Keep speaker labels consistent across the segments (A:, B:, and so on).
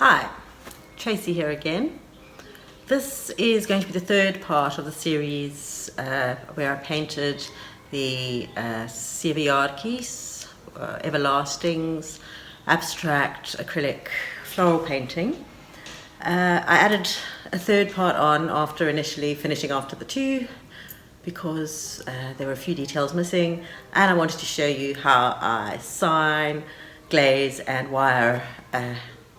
A: Hi, Tracy here again. This is going to be the third part of the series where I painted the sewejaartjies, everlastings, abstract acrylic floral painting. I added a third part on after initially finishing after the two because there were a few details missing, and I wanted to show you how I sign, glaze and wire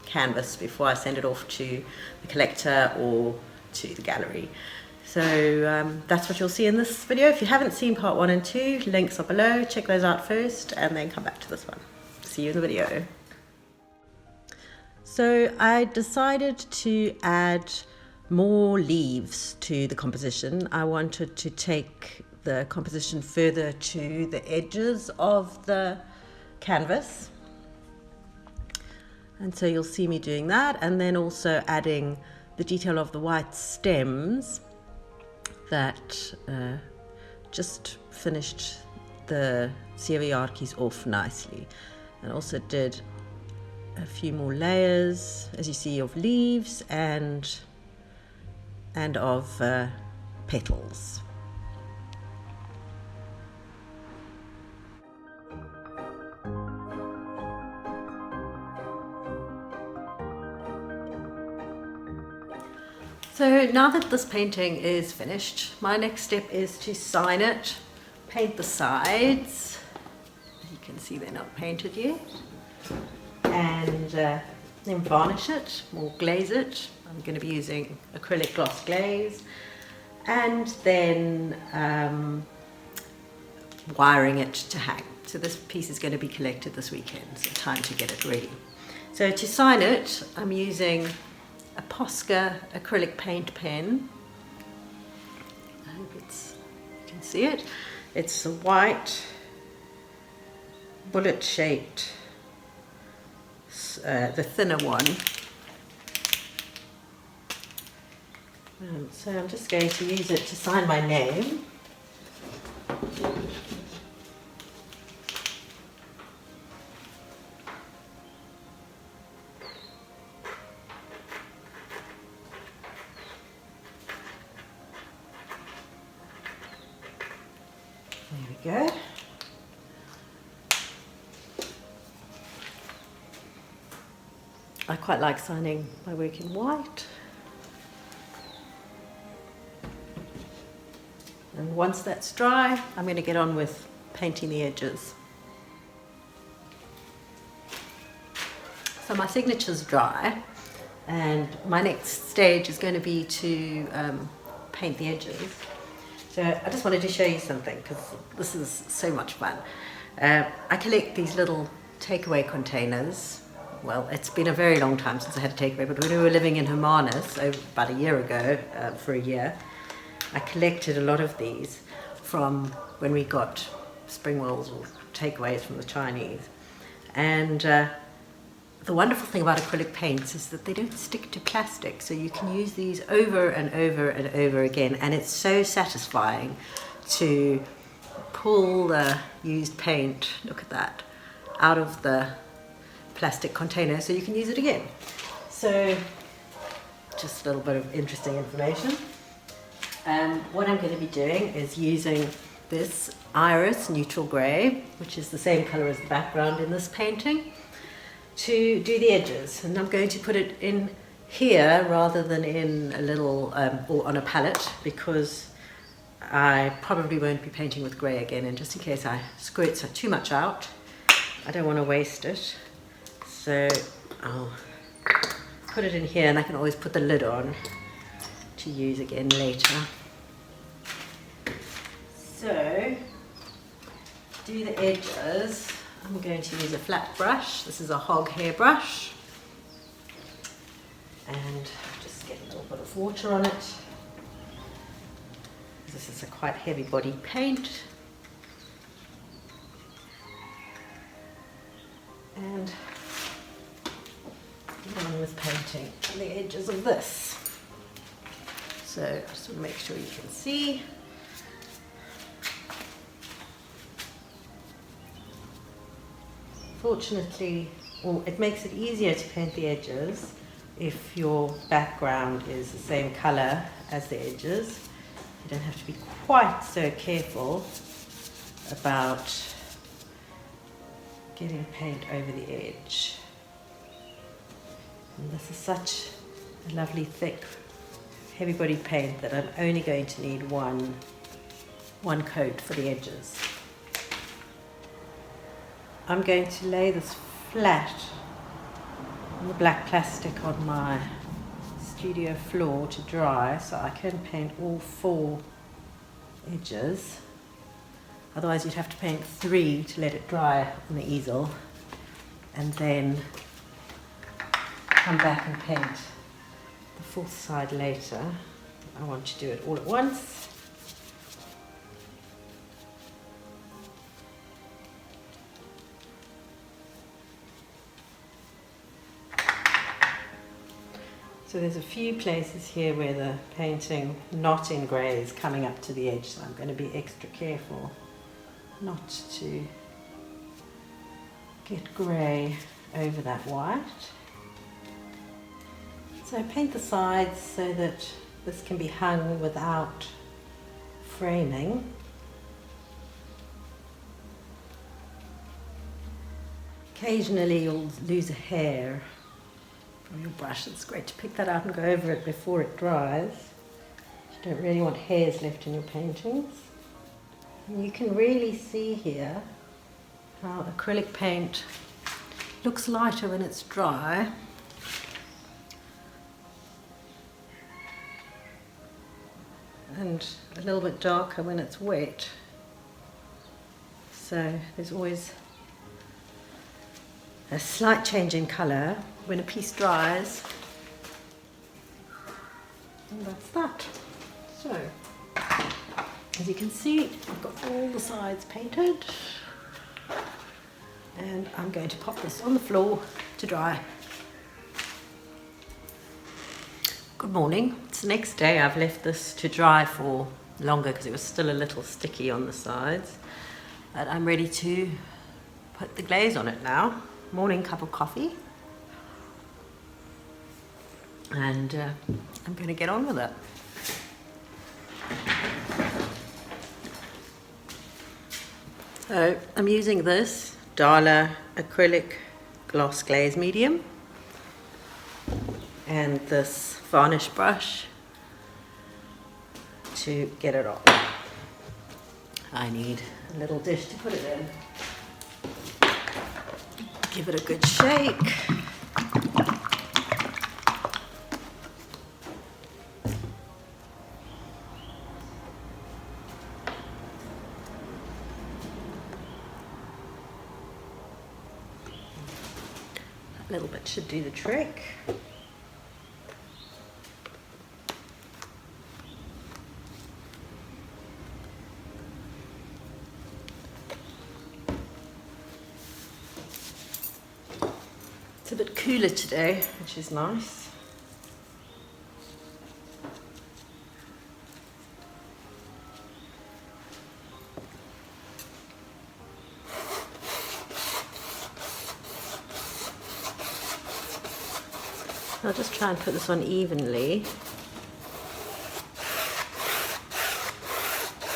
A: canvas before I send it off to the collector or to the gallery. So that's what you'll see in this video. If you haven't seen part 1 and 2, links are below. Check those out first and then come back to this one. See you in the video. So I decided to add more leaves to the composition. I wanted to take the composition further to the edges of the canvas. And so you'll see me doing that, and then also adding the detail of the white stems that just finished the sewejaartjies off nicely. And also did a few more layers, as you see, of leaves and of petals. So now that this painting is finished, my next step is to sign it, paint the sides. You can see they're not painted yet. And then varnish it or glaze it. I'm going to be using acrylic gloss glaze. And then wiring it to hang. So this piece is going to be collected this weekend, so time to get it ready. So to sign it, I'm using a POSCA acrylic paint pen. I hope you can see it. It's a white, bullet shaped, the thinner one. So I'm just going to use it to sign my name. There we go. I quite like signing my work in white. And once that's dry, I'm going to get on with painting the edges. So my signature's dry, and my next stage is going to be to paint the edges. So I just wanted to show you something because this is so much fun. I collect these little takeaway containers. Well, it's been a very long time since I had a takeaway, but when we were living in Hermanus about a year ago, for a year, I collected a lot of these from when we got spring rolls or takeaways from the Chinese. And the wonderful thing about acrylic paints is that they don't stick to plastic, so you can use these over and over and over again, and it's so satisfying to pull the used paint, look at that, out of the plastic container so you can use it again. So just a little bit of interesting information. What I'm going to be doing is using this iris neutral grey, which is the same colour as the background in this painting, to do the edges, and I'm going to put it in here rather than in a little or on a palette, because I probably won't be painting with grey again, and just in case I squirt too much out, I don't want to waste it. So I'll put it in here, and I can always put the lid on to use again later. So to do the edges, I'm going to use a flat brush. This is a hog hair brush, and just get a little bit of water on it. This is a quite heavy body paint, and get on with painting the edges of this. So I just want to make sure you can see. Fortunately, it makes it easier to paint the edges if your background is the same color as the edges. You don't have to be quite so careful about getting paint over the edge. And this is such a lovely thick heavy body paint that I'm only going to need one coat for the edges. I'm going to lay this flat on the black plastic on my studio floor to dry so I can paint all 4 edges. Otherwise you'd have to paint 3 to let it dry on the easel and then come back and paint the 4th side later. I want to do it all at once. So there's a few places here where the painting not in grey is coming up to the edge, so I'm going to be extra careful not to get grey over that white. So I paint the sides so that this can be hung without framing. Occasionally you'll lose a hair from your brush. It's great to pick that out and go over it before it dries. You don't really want hairs left in your paintings. And you can really see here how acrylic paint looks lighter when it's dry. And a little bit darker when it's wet. So there's always a slight change in colour when a piece dries. And that's that. So, as you can see, I've got all the sides painted. And I'm going to pop this on the floor to dry. Good morning. It's the next day. I've left this to dry for longer because it was still a little sticky on the sides. But I'm ready to put the glaze on it now. Morning cup of coffee. And I'm going to get on with it. So I'm using this Dala Acrylic Gloss Glaze medium and this varnish brush to get it on. I need a little dish to put it in. Give it a good shake. A little bit should do the trick. It's a bit cooler today, which is nice. I'll just try and put this on evenly,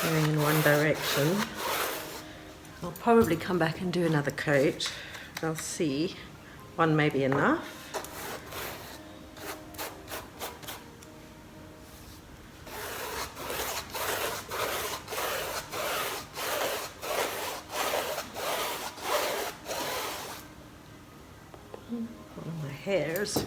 A: going in one direction. I'll probably come back and do another coat. I'll see. One may be enough. One of my hairs.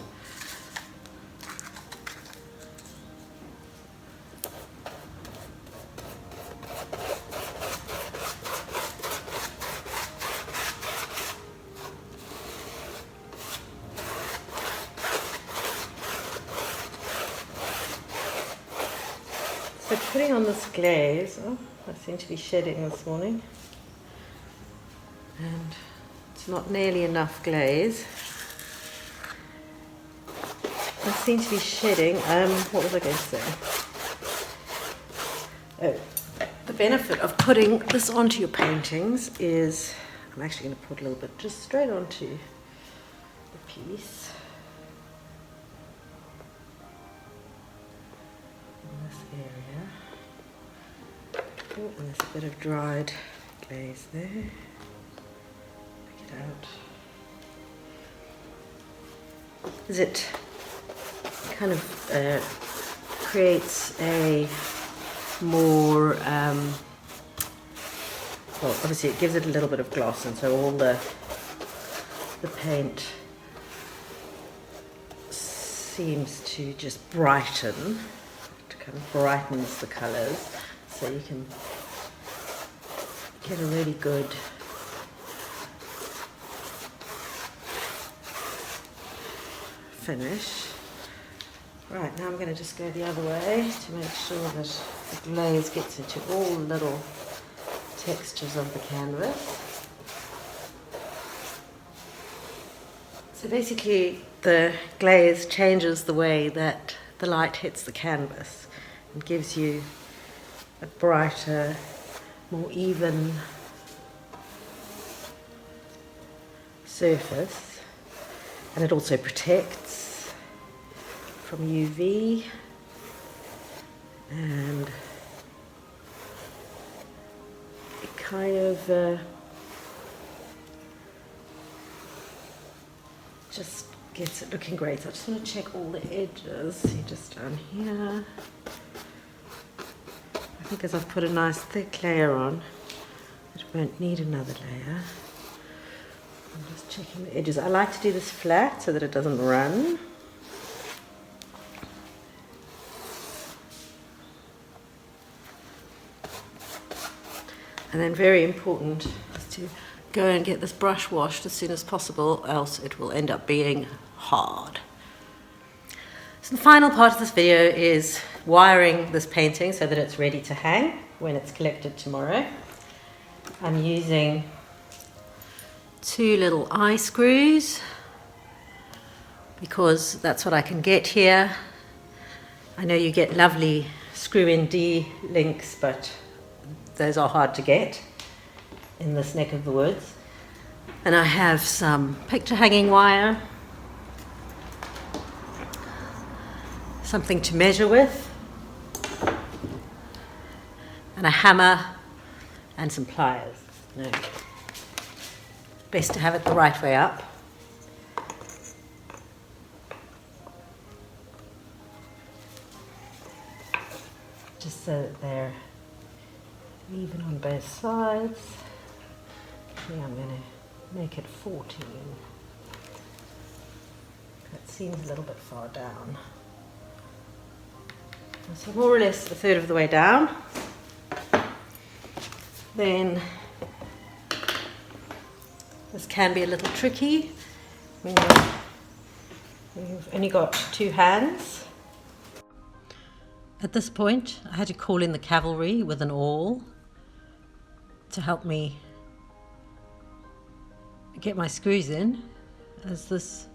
A: So putting on this glaze, oh, I seem to be shedding this morning, and it's not nearly enough glaze. I seem to be shedding, what was I going to say? Oh, the benefit of putting this onto your paintings is, I'm actually going to put a little bit just straight onto the piece. Oh, and there's a bit of dried glaze there. Pick it out. As it kind of creates a more, well, obviously it gives it a little bit of gloss, and so all the paint seems to just brighten. It kind of brightens the colours, so you can get a really good finish. Right, now I'm going to just go the other way to make sure that the glaze gets into all little textures of the canvas. So basically the glaze changes the way that the light hits the canvas and gives you a brighter, more even surface, and it also protects from UV, and it kind of just gets it looking great. So I just want to check all the edges. See, just down here. I think as I've put a nice thick layer on, it won't need another layer. I'm just checking the edges. I like to do this flat so that it doesn't run. And then very important is to go and get this brush washed as soon as possible, else it will end up being hard. So the final part of this video is wiring this painting so that it's ready to hang when it's collected tomorrow. I'm using 2 little eye screws because that's what I can get here. I know you get lovely screw-in D links, but those are hard to get in this neck of the woods. And I have some picture hanging wire, something to measure with, and a hammer and some pliers. No. Best to have it the right way up. Just so that they're even on both sides. Yeah, I'm going to make it 14. That seems a little bit far down. So more or less a third of the way down. Then this can be a little tricky when you've only got 2 hands. At this point, I had to call in the cavalry with an awl to help me get my screws in, as this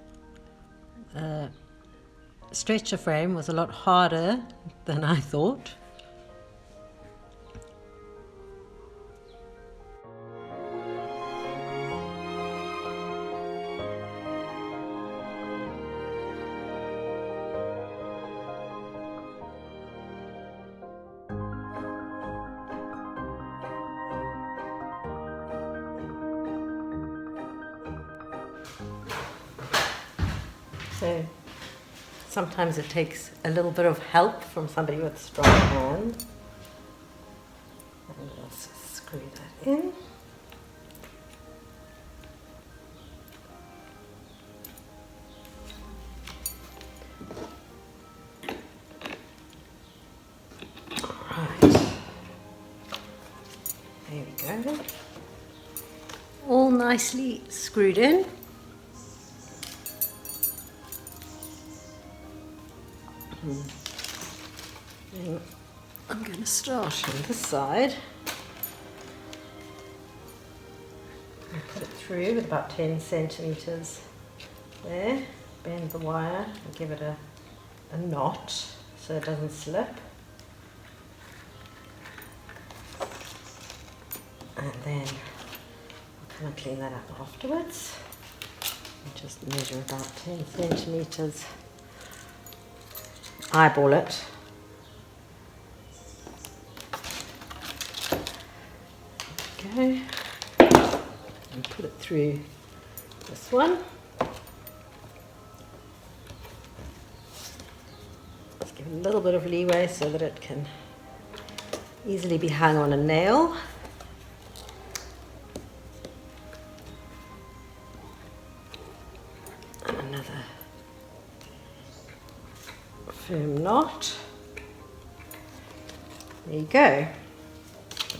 A: stretcher frame was a lot harder than I thought. So sometimes it takes a little bit of help from somebody with a strong hand. And let's screw that in. Right. There we go. All nicely screwed in. And I'm going to start on this side. I put it through with about 10 centimeters there. Bend the wire and give it a knot so it doesn't slip. And then I'll come and clean that up afterwards. And just measure about 10 centimeters. Eyeball it. we go. And put it through this one. Just give it a little bit of leeway so that it can easily be hung on a nail. And another firm knot. There you go.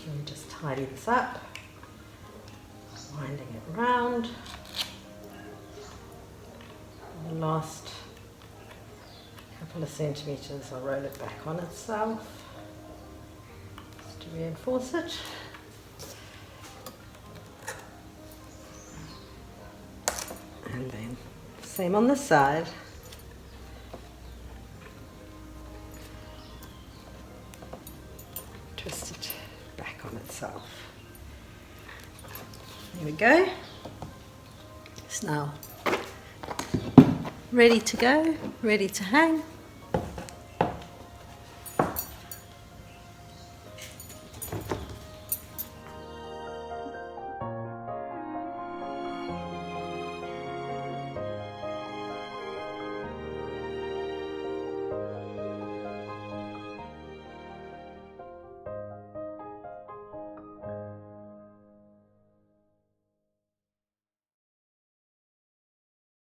A: Let me just tidy this up, winding it round. The last couple of centimeters, I'll roll it back on itself just to reinforce it. And then same on this side. Twist it back on itself. There we go. It's now ready to go, ready to hang.